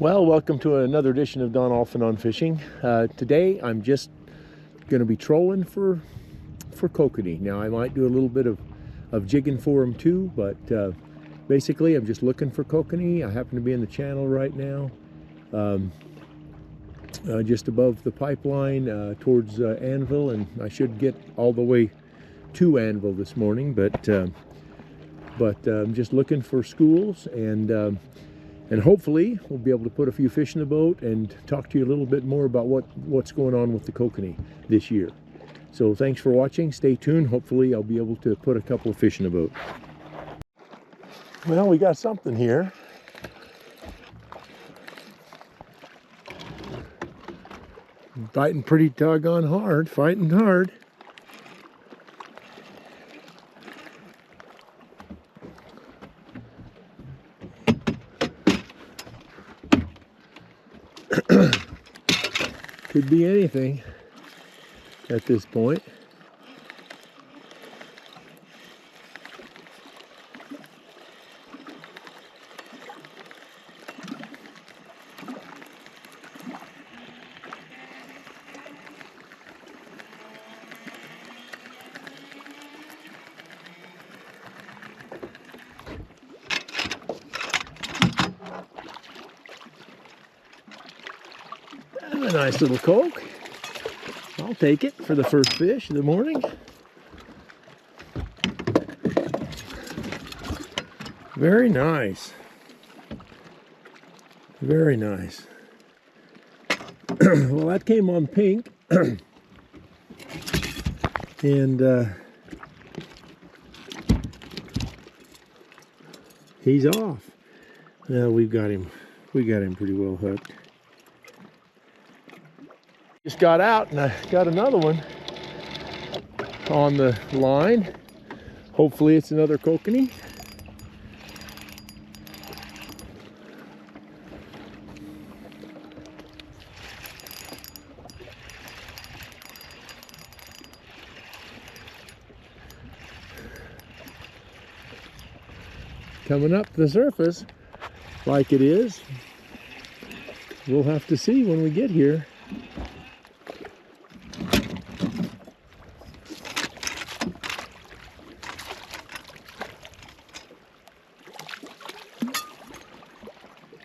Well, welcome to another edition of Don Allphin on Fishing. Today I'm just going to be trolling for kokanee. Now I might do a little bit of jigging for them too, but basically I'm just looking for kokanee. I happen to be in the channel right now, just above the pipeline towards Anvil, and I should get all the way to Anvil this morning, but I'm just looking for schools, and hopefully we'll be able to put a few fish in the boat and talk to you a little bit more about what's going on with the kokanee this year. So thanks for watching. Stay tuned. Hopefully I'll be able to put a couple of fish in the boat. Well, we got something here. Biting pretty doggone hard, fighting hard. Could be anything at this point. A nice little coke. I'll take it for the first fish of the morning. Very nice. Very nice. Well, that came on pink. And he's off. Well, we got him pretty well hooked. Just got out and I got another one on the line. Hopefully it's another kokanee. Coming up the surface like it is. We'll have to see when we get here.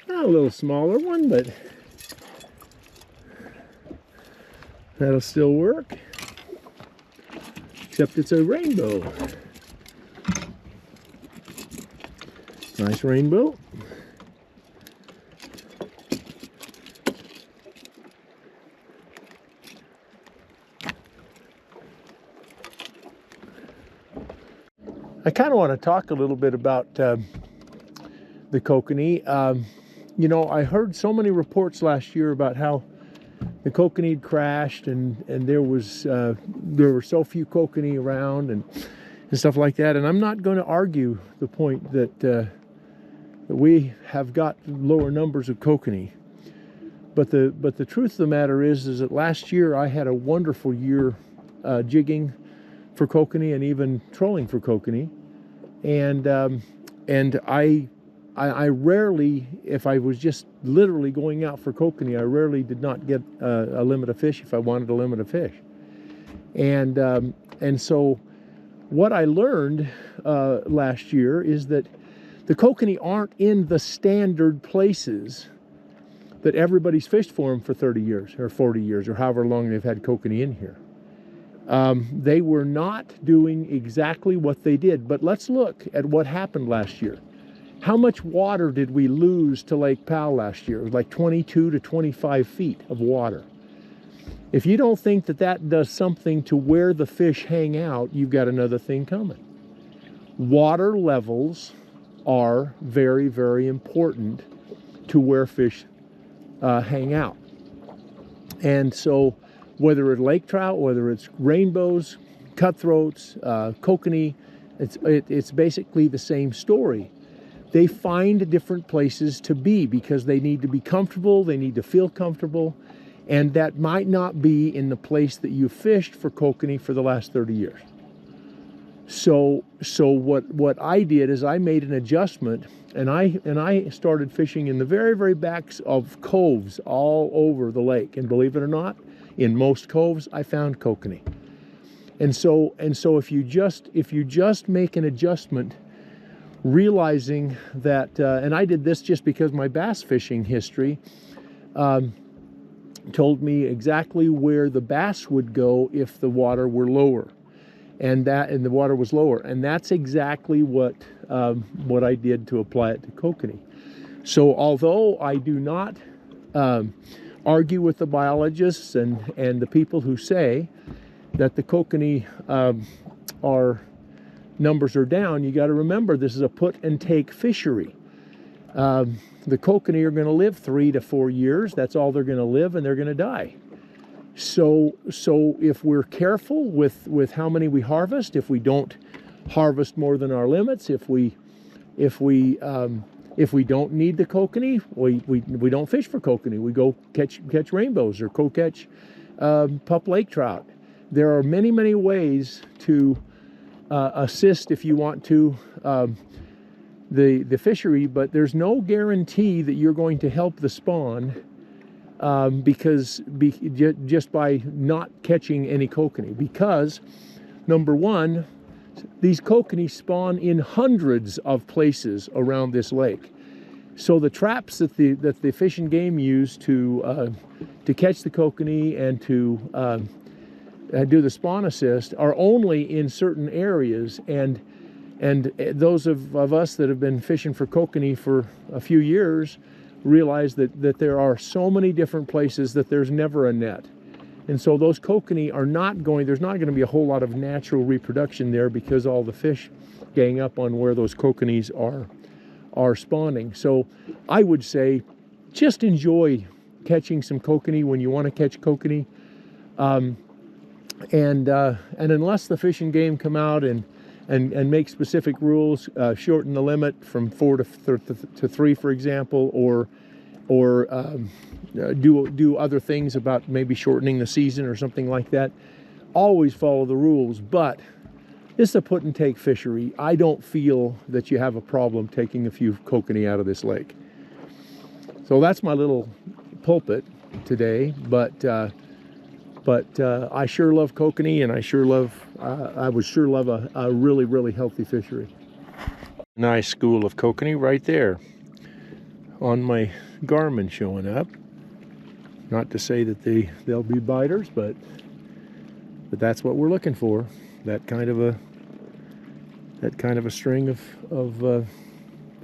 A little smaller one, but that'll still work, except it's a rainbow. Nice rainbow. I kind of want to talk a little bit about the kokanee. You know, I heard so many reports last year about how the kokanee crashed and there were so few kokanee around and stuff like that. And I'm not going to argue the point that we have got lower numbers of kokanee. But the truth of the matter is that last year I had a wonderful year jigging for kokanee and even trolling for kokanee. And I rarely, if I was just literally going out for kokanee, I rarely did not get a limit of fish if I wanted a limit of fish. And so what I learned last year is that the kokanee aren't in the standard places that everybody's fished for them for 30 years or 40 years or however long they've had kokanee in here. They were not doing exactly what they did. But let's look at what happened last year. How much water did we lose to Lake Powell last year? It was like 22 to 25 feet of water. If you don't think that that does something to where the fish hang out, you've got another thing coming. Water levels are very, very important to where fish hang out. And so whether it's lake trout, whether it's rainbows, cutthroats, kokanee, it's basically the same story. They find different places to be because they need to be comfortable, they need to feel comfortable, and that might not be in the place that you fished for kokanee for the last 30 years. So what I did is I made an adjustment, and I started fishing in the very, very backs of coves all over the lake. And believe it or not, in most coves I found kokanee. And so if you just make an adjustment, realizing that, and I did this just because my bass fishing history told me exactly where the bass would go if the water were lower, and the water was lower, and that's exactly what I did to apply it to kokanee. So although I do not argue with the biologists and the people who say that the kokanee numbers are down, you got to remember this is a put and take fishery. The kokanee are going to live 3 to 4 years. That's all they're going to live, and they're going to die. So if we're careful with how many we harvest, if we don't harvest more than our limits, if we don't need the kokanee, we don't fish for kokanee. We go catch rainbows or catch pup lake trout. There are many, many ways to assist, if you want to, the fishery, but there's no guarantee that you're going to help the spawn just by not catching any kokanee. Because number one, these kokanee spawn in hundreds of places around this lake. So the traps that the Fish and Game use to catch the kokanee and to do the spawn assist are only in certain areas, and those of us that have been fishing for kokanee for a few years realize that there are so many different places that there's never a net. And so those kokanee there's not going to be a whole lot of natural reproduction there, because all the fish gang up on where those kokanees are spawning. So I would say just enjoy catching some kokanee when you want to catch kokanee. And unless the Fish and Game come out and make specific rules, shorten the limit from 4 to 3, for example, or do other things about maybe shortening the season or something like that, always follow the rules. But this is a put and take fishery. I don't feel that you have a problem taking a few kokanee out of this lake. So that's my little pulpit today, but I sure love kokanee, and I would sure love a really, really healthy fishery. Nice school of kokanee right there on my Garmin showing up. Not to say that they'll be biters, but that's what we're looking for. That kind of a string of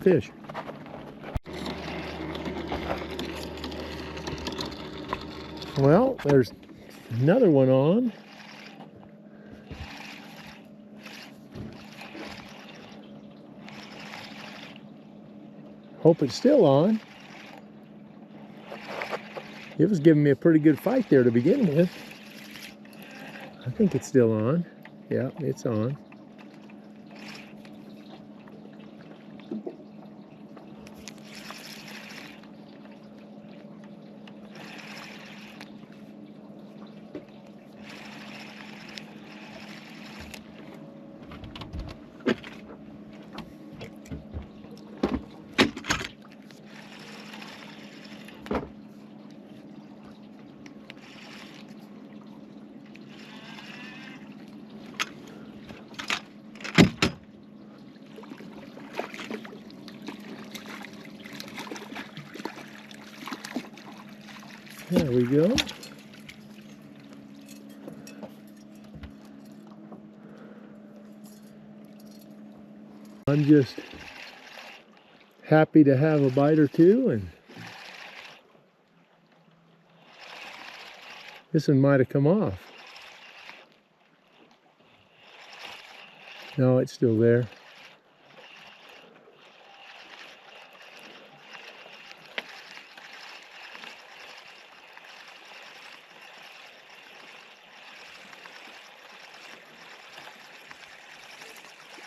fish. Well, there's another one on. Hope it's still on. It was giving me a pretty good fight there to begin with. I think it's still on. Yeah, it's on. There we go. I'm just happy to have a bite or two, and this one might have come off. No, it's still there.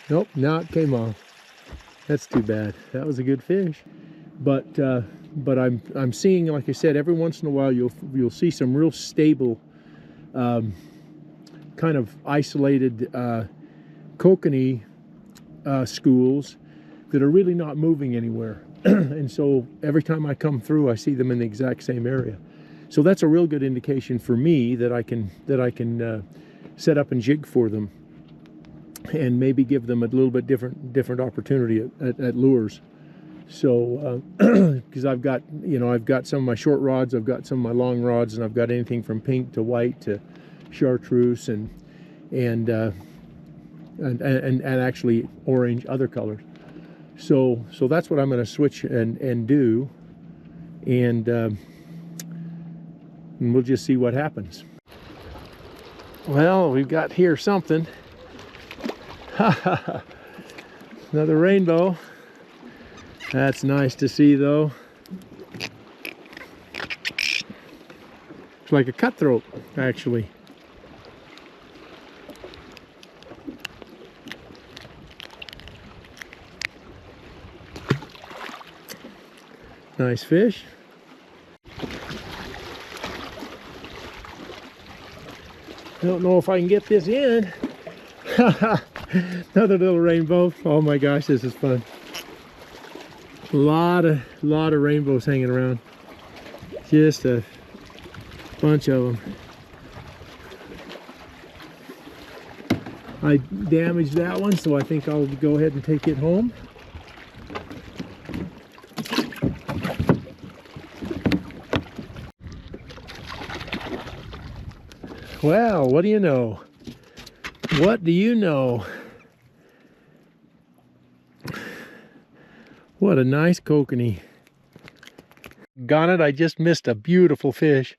Nope, now it came off. That's too bad. That was a good fish, but I'm seeing, like I said, every once in a while you'll see some real stable, kind of isolated kokanee schools that are really not moving anywhere. And so every time I come through, I see them in the exact same area. So that's a real good indication for me that I can set up and jig for them, and maybe give them a little bit different opportunity at lures. So because I've got some of my short rods, I've got some of my long rods, and I've got anything from pink to white to Chartreuse and actually orange, other colors. So that's what I'm going to switch and do, and we'll just see what happens. Well, we've got here something. Another rainbow. That's nice to see, though. It's like a cutthroat, actually. Nice fish. Don't know if I can get this in. Another little rainbow. Oh my gosh, this is fun. A lot of rainbows hanging around. Just a bunch of them. I damaged that one, so I think I'll go ahead and take it home. Well, what do you know? What do you know? What a nice kokanee. Got it. I just missed a beautiful fish.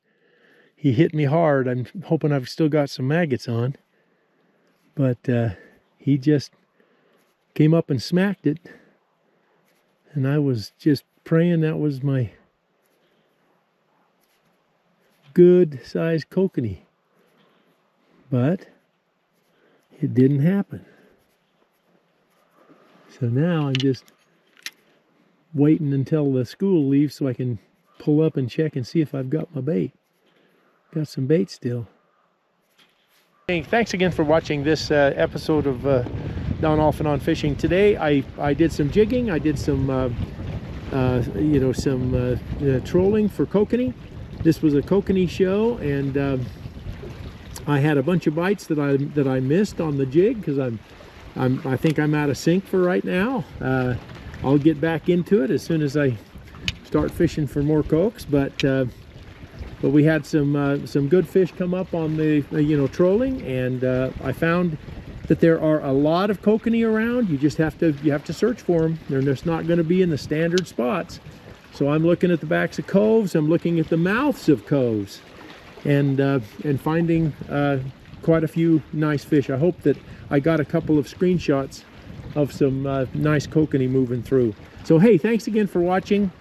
He hit me hard. I'm hoping I've still got some maggots on. But he just came up and smacked it. And I was just praying that was my good sized kokanee. But it didn't happen. So now I'm just waiting until the school leaves so I can pull up and check and see if I've got my bait. Got some bait still. Hey, thanks again for watching this episode of Down Off and On Fishing. Today I did some jigging. I did some trolling for kokanee. This was a kokanee show, and I had a bunch of bites that I missed on the jig because I think I'm out of sync for right now. I'll get back into it as soon as I start fishing for more kokes, but we had some good fish come up on the trolling, and I found that there are a lot of kokanee around. You just have to search for them. They're just not going to be in the standard spots. So I'm looking at the backs of coves. I'm looking at the mouths of coves, and finding quite a few nice fish. I hope that I got a couple of screenshots of some nice kokanee moving through. So hey, thanks again for watching.